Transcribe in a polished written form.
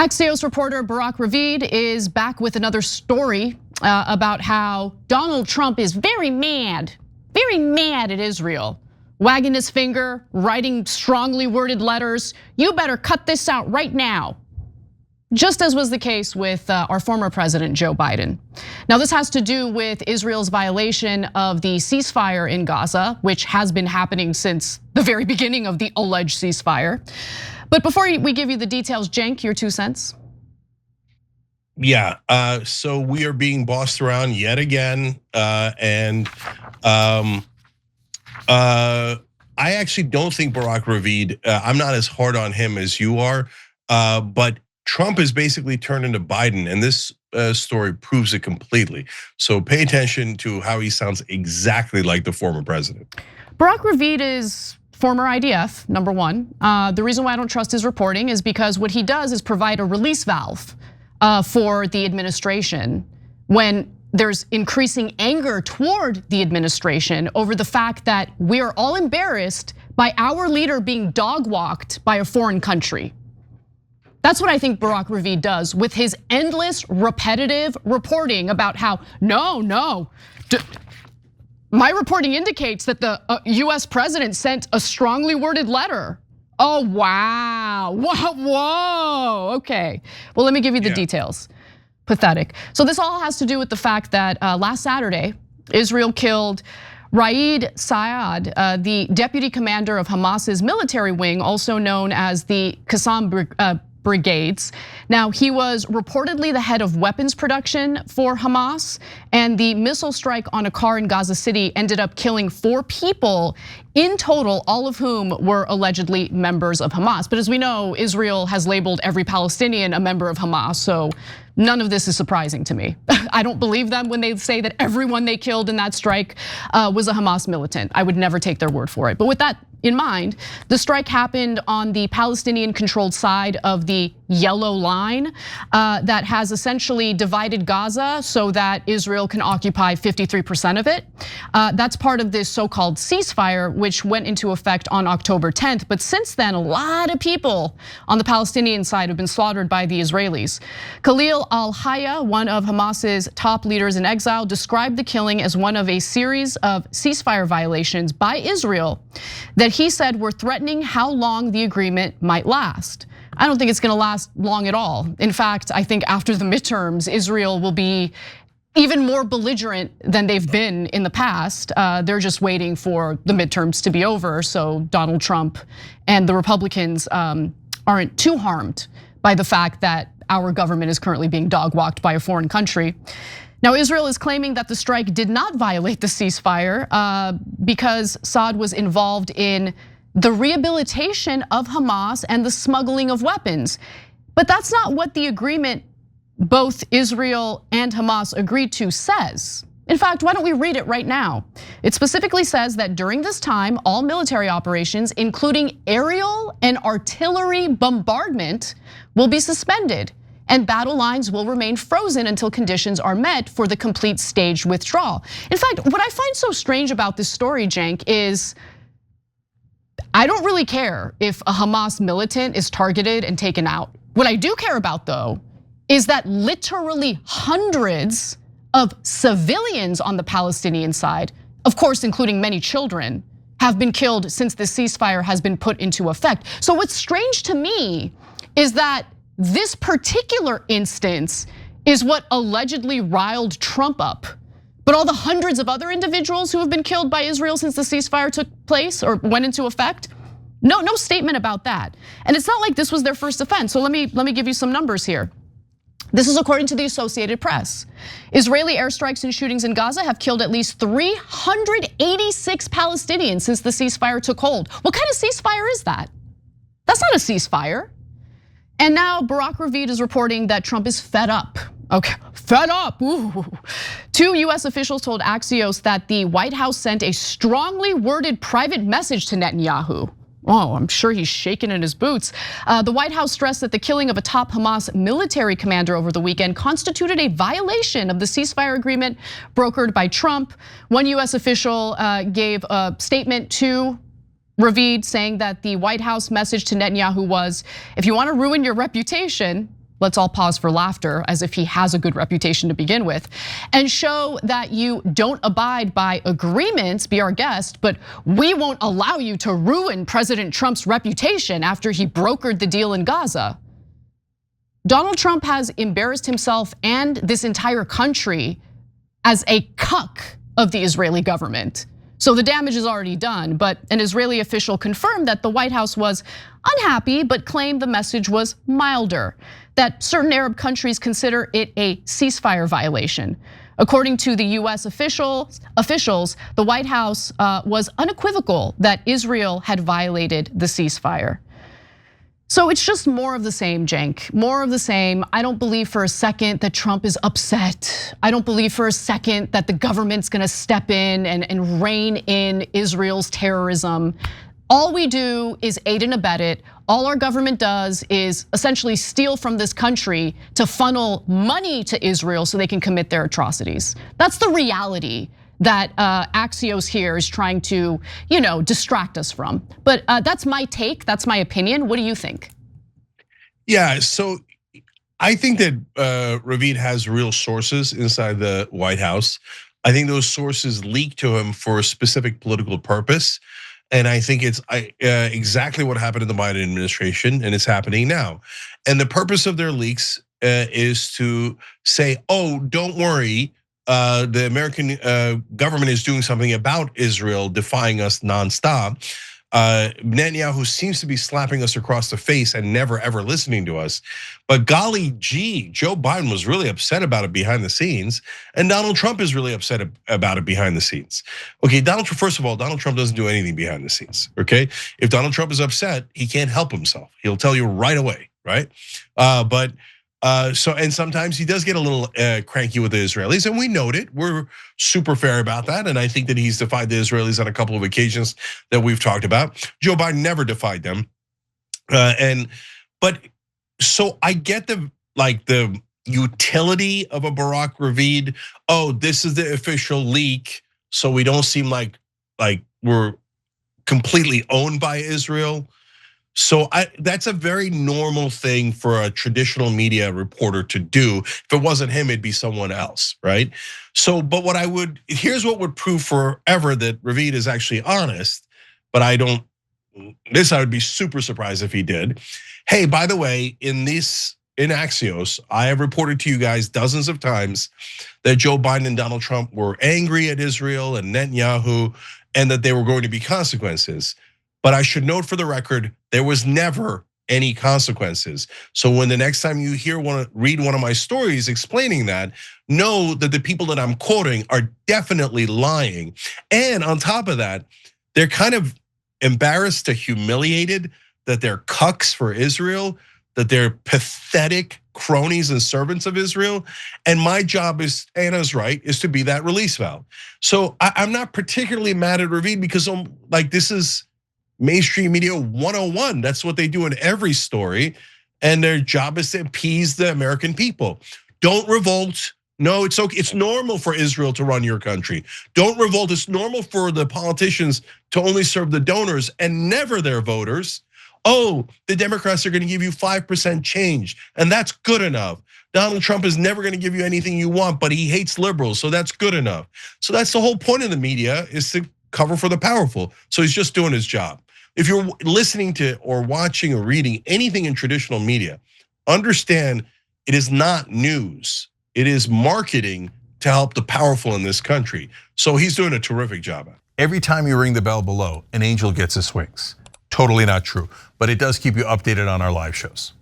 Axios reporter Barak Ravid is back with another story about how Donald Trump is very mad at Israel, wagging his finger, writing strongly worded letters. You better cut this out right now. Just as was the case with our former president, Joe Biden. Now, this has to do with Israel's violation of the ceasefire in Gaza, which has been happening since the very beginning of the alleged ceasefire. But before we give you the details, Cenk, your 2 cents. Yeah, so we are being bossed around yet again, and I actually don't think Barak Ravid, I'm not as hard on him as you are, but Trump has basically turned into Biden, and this story proves it completely. So pay attention to how he sounds exactly like the former president. Barak Ravid is former IDF, number one. The reason why I don't trust his reporting is because what he does is provide a release valve for the administration when there's increasing anger toward the administration over the fact that we are all embarrassed by our leader being dog-walked by a foreign country. That's what I think Barak Ravid does with his endless, repetitive reporting about how, no, my reporting indicates that the US president sent a strongly worded letter. Oh, wow, whoa, okay. Well, let me give you the details. Pathetic. So this all has to do with the fact that last Saturday, Israel killed Raid Saad, the deputy commander of Hamas's military wing, also known as the Qassam brigades. Now, he was reportedly the head of weapons production for Hamas, and the missile strike on a car in Gaza City ended up killing 4 people in total, all of whom were allegedly members of Hamas. But as we know, Israel has labeled every Palestinian a member of Hamas, so none of this is surprising to me. I don't believe them when they say that everyone they killed in that strike was a Hamas militant. I would never take their word for it. But with that in mind, the strike happened on the Palestinian-controlled side of the yellow line that has essentially divided Gaza so that Israel can occupy 53% of it. That's part of this so-called ceasefire, which went into effect on October 10th. But since then, a lot of people on the Palestinian side have been slaughtered by the Israelis. Khalil al-Hayya, one of Hamas's top leaders in exile, described the killing as one of a series of ceasefire violations by Israel that he said were threatening how long the agreement might last. I don't think it's gonna last long at all. In fact, I think after the midterms, Israel will be even more belligerent than they've been in the past. They're just waiting for the midterms to be over so Donald Trump and the Republicans aren't too harmed by the fact that our government is currently being dog-walked by a foreign country. Now, Israel is claiming that the strike did not violate the ceasefire because Saad was involved in the rehabilitation of Hamas and the smuggling of weapons. But that's not what the agreement both Israel and Hamas agreed to says. In fact, why don't we read it right now? It specifically says that during this time, all military operations, including aerial and artillery bombardment, will be suspended, and battle lines will remain frozen until conditions are met for the complete staged withdrawal. In fact, what I find so strange about this story, Cenk, is I don't really care if a Hamas militant is targeted and taken out. What I do care about, though, is that literally hundreds of civilians on the Palestinian side, of course, including many children, have been killed since the ceasefire has been put into effect. So what's strange to me is that this particular instance is what allegedly riled Trump up. But all the hundreds of other individuals who have been killed by Israel since the ceasefire took place or went into effect, no statement about that. And it's not like this was their first offense. So let me give you some numbers here. This is according to the Associated Press. Israeli airstrikes and shootings in Gaza have killed at least 386 Palestinians since the ceasefire took hold. What kind of ceasefire is that? That's not a ceasefire. And now Barak Ravid is reporting that Trump is fed up. Okay, fed up. Ooh. 2 US officials told Axios that the White House sent a strongly worded private message to Netanyahu. Oh, I'm sure he's shaking in his boots. The White House stressed that the killing of a top Hamas military commander over the weekend constituted a violation of the ceasefire agreement brokered by Trump. One US official gave a statement to Ravid saying that the White House message to Netanyahu was, if you want to ruin your reputation, let's all pause for laughter as if he has a good reputation to begin with, and show that you don't abide by agreements, be our guest, but we won't allow you to ruin President Trump's reputation after he brokered the deal in Gaza. Donald Trump has embarrassed himself and this entire country as a cuck of the Israeli government. So the damage is already done, but an Israeli official confirmed that the White House was unhappy, but claimed the message was milder, that certain Arab countries consider it a ceasefire violation. According to the US officials, the White House was unequivocal that Israel had violated the ceasefire. So it's just more of the same, Cenk, more of the same. I don't believe for a second that Trump is upset. I don't believe for a second that the government's gonna step in and rein in Israel's terrorism. All we do is aid and abet it. All our government does is essentially steal from this country to funnel money to Israel so they can commit their atrocities. That's the reality that Axios here is trying to, distract us from. But that's my take, that's my opinion. What do you think? Yeah, so I think that Ravid has real sources inside the White House. I think those sources leaked to him for a specific political purpose. And I think it's exactly what happened in the Biden administration, and it's happening now. And the purpose of their leaks is to say, oh, don't worry, the American government is doing something about Israel, defying us nonstop. Netanyahu seems to be slapping us across the face and never ever listening to us. But golly gee, Joe Biden was really upset about it behind the scenes, and Donald Trump is really upset about it behind the scenes. Okay, first of all, Donald Trump doesn't do anything behind the scenes, okay? If Donald Trump is upset, he can't help himself. He'll tell you right away, right? And sometimes he does get a little cranky with the Israelis, and we note it. We're super fair about that, and I think that he's defied the Israelis on a couple of occasions that we've talked about. Joe Biden never defied them, so I get the utility of a Barak Ravid. Oh, this is the official leak, so we don't seem like we're completely owned by Israel. So that's a very normal thing for a traditional media reporter to do. If it wasn't him, it'd be someone else, right? So, but here's what would prove forever that Ravid is actually honest, but I would be super surprised if he did. Hey, by the way, in Axios, I have reported to you guys dozens of times that Joe Biden and Donald Trump were angry at Israel and Netanyahu, and that there were going to be consequences. But I should note for the record, there was never any consequences. So when the next time you read one of my stories explaining that, know that the people that I'm quoting are definitely lying. And on top of that, they're kind of embarrassed to humiliated that they're cucks for Israel, that they're pathetic cronies and servants of Israel. And my job is, Anna's right, is to be that release valve. So I'm not particularly mad at Ravid because this is mainstream media 101. That's what they do in every story. And their job is to appease the American people. Don't revolt. No, it's okay. It's normal for Israel to run your country. Don't revolt. It's normal for the politicians to only serve the donors and never their voters. Oh, the Democrats are gonna give you 5% change, and that's good enough. Donald Trump is never gonna give you anything you want, but he hates liberals, so that's good enough. So that's the whole point of the media, is to cover for the powerful. So he's just doing his job. If you're listening to or watching or reading anything in traditional media, understand it is not news. It is marketing to help the powerful in this country. So he's doing a terrific job at it. Every time you ring the bell below, an angel gets his wings. Totally not true, but it does keep you updated on our live shows.